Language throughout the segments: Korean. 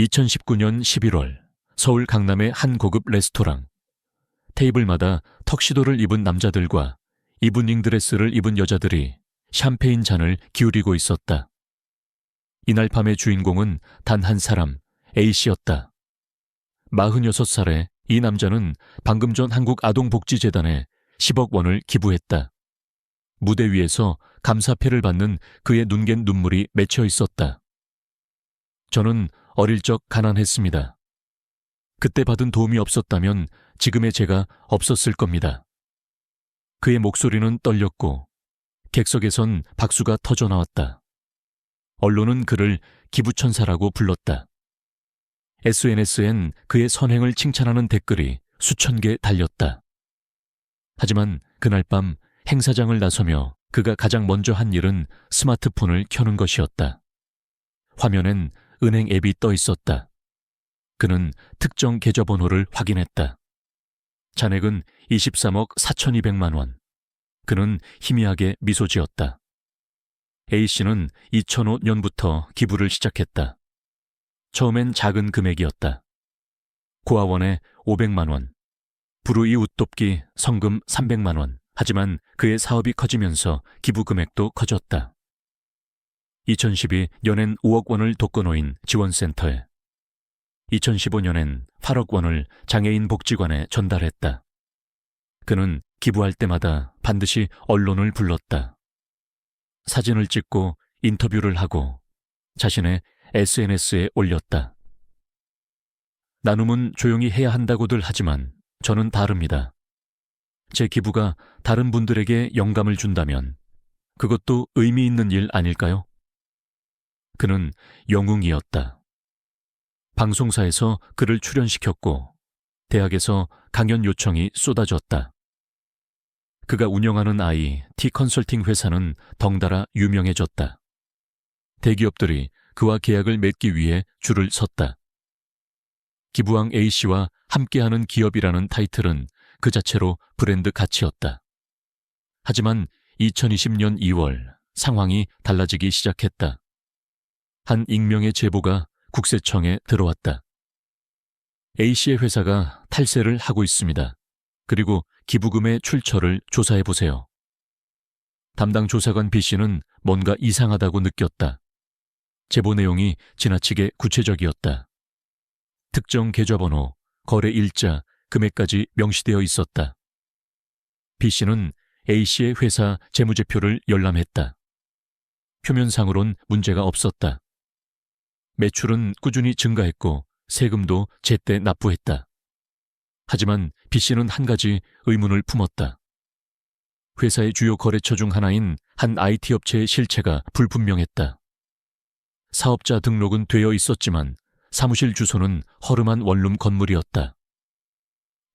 2019년 11월 서울 강남의 한 고급 레스토랑. 테이블마다 턱시도를 입은 남자들과 이브닝 드레스를 입은 여자들이 샴페인 잔을 기울이고 있었다. 이날 밤의 주인공은 단 한 사람, A씨였다. 46살의 이 남자는 방금 전 한국아동복지재단에 10억 원을 기부했다. 무대 위에서 감사패를 받는 그의 눈갠 눈물이 맺혀 있었다. 저는 어릴 적 가난했습니다. 그때 받은 도움이 없었다면 지금의 제가 없었을 겁니다. 그의 목소리는 떨렸고 객석에선 박수가 터져 나왔다. 언론은 그를 기부천사라고 불렀다. SNS엔 그의 선행을 칭찬하는 댓글이 수천 개 달렸다. 하지만 그날 밤 행사장을 나서며 그가 가장 먼저 한 일은 스마트폰을 켜는 것이었다. 화면엔 은행 앱이 떠 있었다. 그는 특정 계좌번호를 확인했다. 잔액은 23억 4,200만 원. 그는 희미하게 미소 지었다. A씨는 2005년부터 기부를 시작했다. 처음엔 작은 금액이었다. 고아원에 500만 원, 불우이 웃돕기 성금 300만 원. 하지만 그의 사업이 커지면서 기부 금액도 커졌다. 2012년엔 5억 원을 독거노인 지원센터에, 2015년엔 8억 원을 장애인 복지관에 전달했다. 그는 기부할 때마다 반드시 언론을 불렀다. 사진을 찍고 인터뷰를 하고 자신의 SNS에 올렸다. 나눔은 조용히 해야 한다고들 하지만 저는 다릅니다. 제 기부가 다른 분들에게 영감을 준다면 그것도 의미 있는 일 아닐까요? 그는 영웅이었다. 방송사에서 그를 출연시켰고 대학에서 강연 요청이 쏟아졌다. 그가 운영하는 IT 컨설팅 회사는 덩달아 유명해졌다. 대기업들이 그와 계약을 맺기 위해 줄을 섰다. 기부왕 A씨와 함께하는 기업이라는 타이틀은 그 자체로 브랜드 가치였다. 하지만 2020년 2월 상황이 달라지기 시작했다. 한 익명의 제보가 국세청에 들어왔다. A씨의 회사가 탈세를 하고 있습니다. 그리고 기부금의 출처를 조사해보세요. 담당 조사관 B씨는 뭔가 이상하다고 느꼈다. 제보 내용이 지나치게 구체적이었다. 특정 계좌번호, 거래 일자, 금액까지 명시되어 있었다. B씨는 A씨의 회사 재무제표를 열람했다. 표면상으론 문제가 없었다. 매출은 꾸준히 증가했고 세금도 제때 납부했다. 하지만 B씨는 한 가지 의문을 품었다. 회사의 주요 거래처 중 하나인 한 IT 업체의 실체가 불분명했다. 사업자 등록은 되어 있었지만 사무실 주소는 허름한 원룸 건물이었다.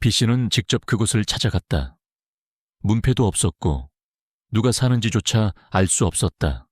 B씨는 직접 그곳을 찾아갔다. 문패도 없었고 누가 사는지조차 알 수 없었다.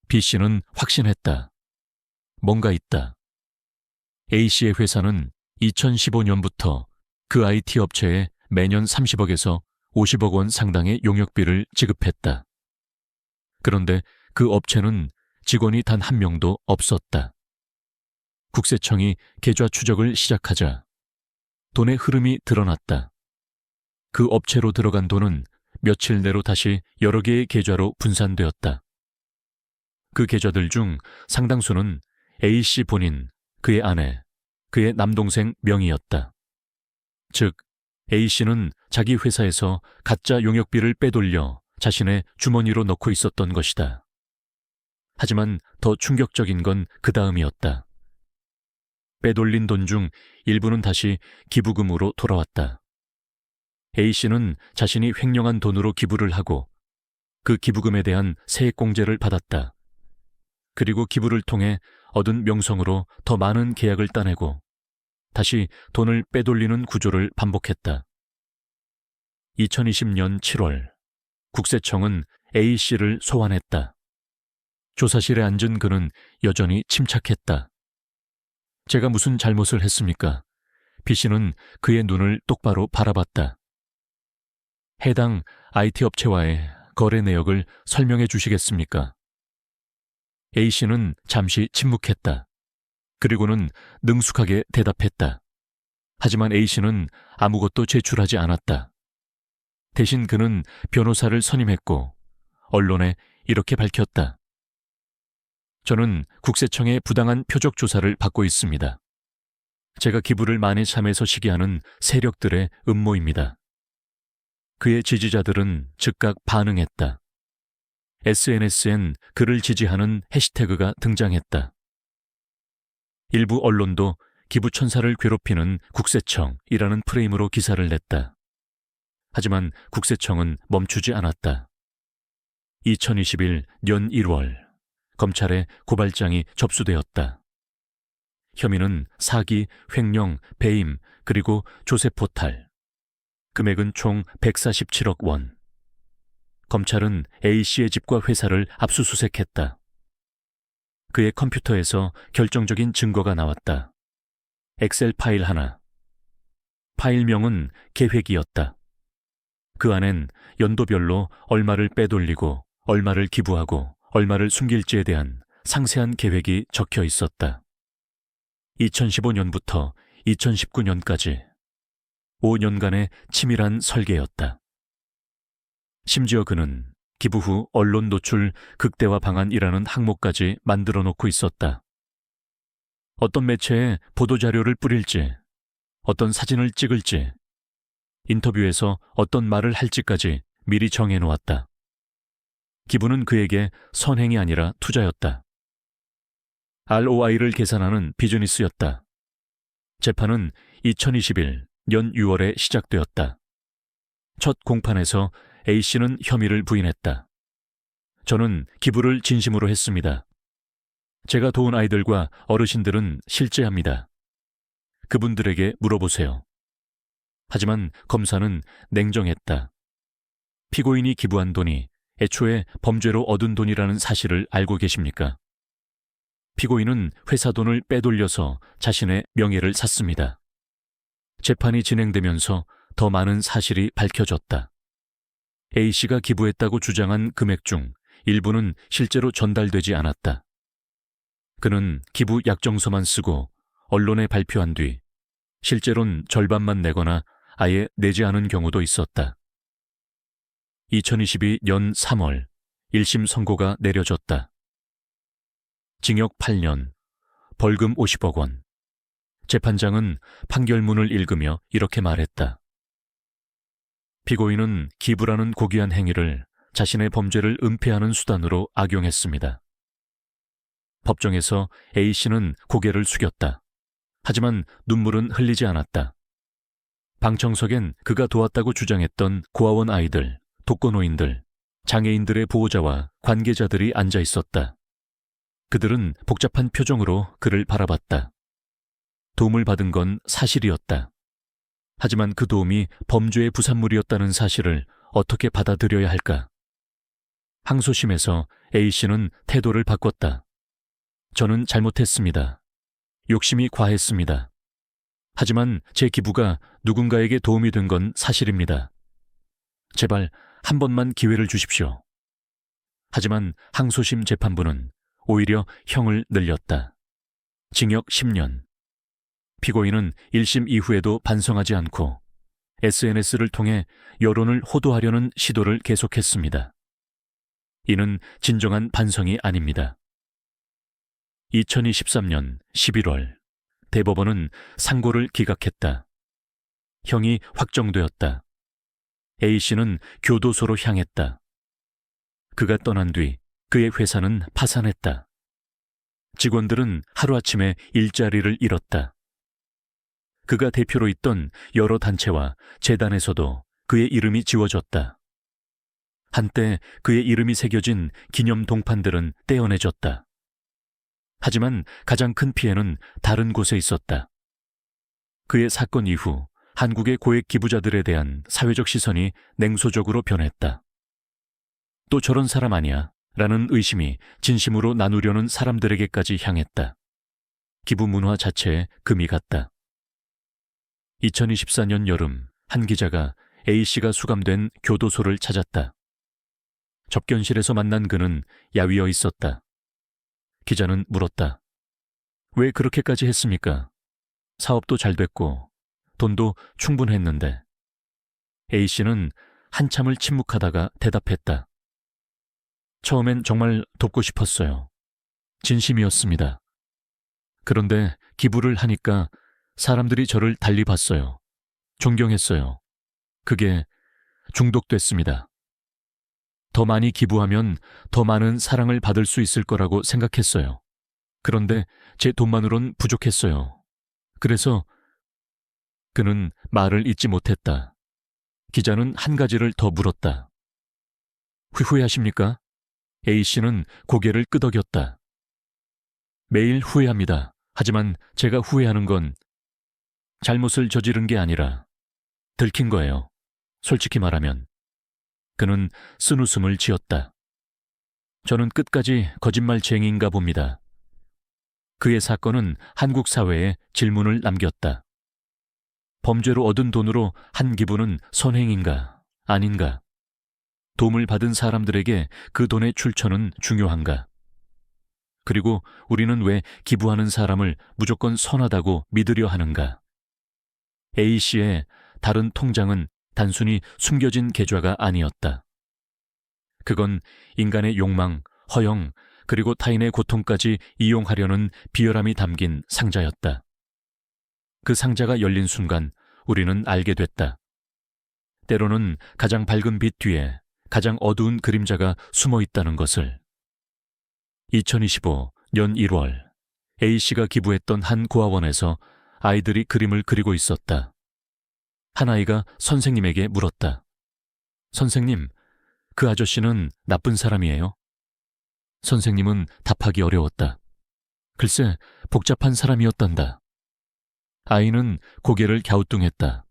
B씨는 확신했다. 뭔가 있다. A씨의 회사는 2015년부터 그 IT 업체에 매년 30억에서 50억 원 상당의 용역비를 지급했다. 그런데 그 업체는 직원이 단 한 명도 없었다. 국세청이 계좌 추적을 시작하자 돈의 흐름이 드러났다. 그 업체로 들어간 돈은 며칠 내로 다시 여러 개의 계좌로 분산되었다. 그 계좌들 중 상당수는 A씨 본인, 그의 아내, 그의 남동생 명의였다. 즉, A씨는 자기 회사에서 가짜 용역비를 빼돌려 자신의 주머니로 넣고 있었던 것이다. 하지만 더 충격적인 건 그 다음이었다. 빼돌린 돈 중 일부는 다시 기부금으로 돌아왔다. A씨는 자신이 횡령한 돈으로 기부를 하고 그 기부금에 대한 세액공제를 받았다. 그리고 기부를 통해 얻은 명성으로 더 많은 계약을 따내고 다시 돈을 빼돌리는 구조를 반복했다. 2020년 7월 국세청은 A씨를 소환했다. 조사실에 앉은 그는 여전히 침착했다. 제가 무슨 잘못을 했습니까? B씨는 그의 눈을 똑바로 바라봤다. 해당 IT 업체와의 거래 내역을 설명해 주시겠습니까? A씨는 잠시 침묵했다. 그리고는 능숙하게 대답했다. 하지만 A씨는 아무것도 제출하지 않았다. 대신 그는 변호사를 선임했고 언론에 이렇게 밝혔다. 저는 국세청의 부당한 표적 조사를 받고 있습니다. 제가 기부를 많이 참여해서 시기하는 세력들의 음모입니다. 그의 지지자들은 즉각 반응했다. SNS엔 그를 지지하는 해시태그가 등장했다. 일부 언론도 기부천사를 괴롭히는 국세청이라는 프레임으로 기사를 냈다. 하지만 국세청은 멈추지 않았다. 2021년 1월 검찰에 고발장이 접수되었다. 혐의는 사기, 횡령, 배임, 그리고 조세 포탈. 금액은 총 147억 원. 검찰은 A씨의 집과 회사를 압수수색했다. 그의 컴퓨터에서 결정적인 증거가 나왔다. 엑셀 파일 하나. 파일명은 계획이었다. 그 안엔 연도별로 얼마를 빼돌리고 얼마를 기부하고 얼마를 숨길지에 대한 상세한 계획이 적혀 있었다. 2015년부터 2019년까지 5년간의 치밀한 설계였다. 심지어 그는 기부 후 언론 노출 극대화 방안이라는 항목까지 만들어 놓고 있었다. 어떤 매체에 보도자료를 뿌릴지, 어떤 사진을 찍을지, 인터뷰에서 어떤 말을 할지까지 미리 정해놓았다. 기부는 그에게 선행이 아니라 투자였다. ROI를 계산하는 비즈니스였다. 재판은 2021년 6월에 시작되었다. 첫 공판에서 A씨는 혐의를 부인했다. 저는 기부를 진심으로 했습니다. 제가 도운 아이들과 어르신들은 실제합니다. 그분들에게 물어보세요. 하지만 검사는 냉정했다. 피고인이 기부한 돈이 애초에 범죄로 얻은 돈이라는 사실을 알고 계십니까? 피고인은 회사 돈을 빼돌려서 자신의 명예를 샀습니다. 재판이 진행되면서 더 많은 사실이 밝혀졌다. A씨가 기부했다고 주장한 금액 중 일부는 실제로 전달되지 않았다. 그는 기부 약정서만 쓰고 언론에 발표한 뒤 실제로는 절반만 내거나 아예 내지 않은 경우도 있었다. 2022년 3월 1심 선고가 내려졌다. 징역 8년, 벌금 50억 원. 재판장은 판결문을 읽으며 이렇게 말했다. 피고인은 기부라는 고귀한 행위를 자신의 범죄를 은폐하는 수단으로 악용했습니다. 법정에서 A씨는 고개를 숙였다. 하지만 눈물은 흘리지 않았다. 방청석엔 그가 도왔다고 주장했던 고아원 아이들, 독거노인들, 장애인들의 보호자와 관계자들이 앉아 있었다. 그들은 복잡한 표정으로 그를 바라봤다. 도움을 받은 건 사실이었다. 하지만 그 도움이 범죄의 부산물이었다는 사실을 어떻게 받아들여야 할까? 항소심에서 A씨는 태도를 바꿨다. 저는 잘못했습니다. 욕심이 과했습니다. 하지만 제 기부가 누군가에게 도움이 된 건 사실입니다. 제발 한 번만 기회를 주십시오. 하지만 항소심 재판부는 오히려 형을 늘렸다. 징역 10년. 피고인은 1심 이후에도 반성하지 않고 SNS를 통해 여론을 호도하려는 시도를 계속했습니다. 이는 진정한 반성이 아닙니다. 2023년 11월 대법원은 상고를 기각했다. 형이 확정되었다. A씨는 교도소로 향했다. 그가 떠난 뒤 그의 회사는 파산했다. 직원들은 하루아침에 일자리를 잃었다. 그가 대표로 있던 여러 단체와 재단에서도 그의 이름이 지워졌다. 한때 그의 이름이 새겨진 기념 동판들은 떼어내졌다. 하지만 가장 큰 피해는 다른 곳에 있었다. 그의 사건 이후 한국의 고액 기부자들에 대한 사회적 시선이 냉소적으로 변했다. 또 저런 사람 아니야? 라는 의심이 진심으로 나누려는 사람들에게까지 향했다. 기부 문화 자체에 금이 갔다. 2024년 여름 한 기자가 A씨가 수감된 교도소를 찾았다. 접견실에서 만난 그는 야위어 있었다. 기자는 물었다. 왜 그렇게까지 했습니까? 사업도 잘 됐고 돈도 충분했는데. A씨는 한참을 침묵하다가 대답했다. 처음엔 정말 돕고 싶었어요. 진심이었습니다. 그런데 기부를 하니까 사람들이 저를 달리 봤어요. 존경했어요. 그게 중독됐습니다. 더 많이 기부하면 더 많은 사랑을 받을 수 있을 거라고 생각했어요. 그런데 제 돈만으론 부족했어요. 그래서 그는 말을 잇지 못했다. 기자는 한 가지를 더 물었다. 후회하십니까? A씨는 고개를 끄덕였다. 매일 후회합니다. 하지만 제가 후회하는 건 잘못을 저지른 게 아니라 들킨 거예요. 솔직히 말하면. 그는 쓴웃음을 지었다. 저는 끝까지 거짓말쟁이인가 봅니다. 그의 사건은 한국 사회에 질문을 남겼다. 범죄로 얻은 돈으로 한 기부는 선행인가, 아닌가? 도움을 받은 사람들에게 그 돈의 출처는 중요한가? 그리고 우리는 왜 기부하는 사람을 무조건 선하다고 믿으려 하는가? A씨의 다른 통장은 단순히 숨겨진 계좌가 아니었다. 그건 인간의 욕망, 허영, 그리고 타인의 고통까지 이용하려는 비열함이 담긴 상자였다. 그 상자가 열린 순간 우리는 알게 됐다. 때로는 가장 밝은 빛 뒤에 가장 어두운 그림자가 숨어 있다는 것을. 2025년 1월, A씨가 기부했던 한 고아원에서 아이들이 그림을 그리고 있었다. 한 아이가 선생님에게 물었다. 선생님, 그 아저씨는 나쁜 사람이에요? 선생님은 답하기 어려웠다. 글쎄, 복잡한 사람이었단다. 아이는 고개를 갸우뚱했다.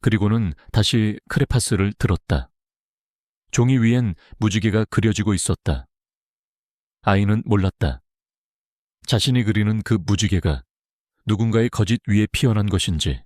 그리고는 다시 크레파스를 들었다. 종이 위엔 무지개가 그려지고 있었다. 아이는 몰랐다. 자신이 그리는 그 무지개가 누군가의 거짓 위에 피어난 것인지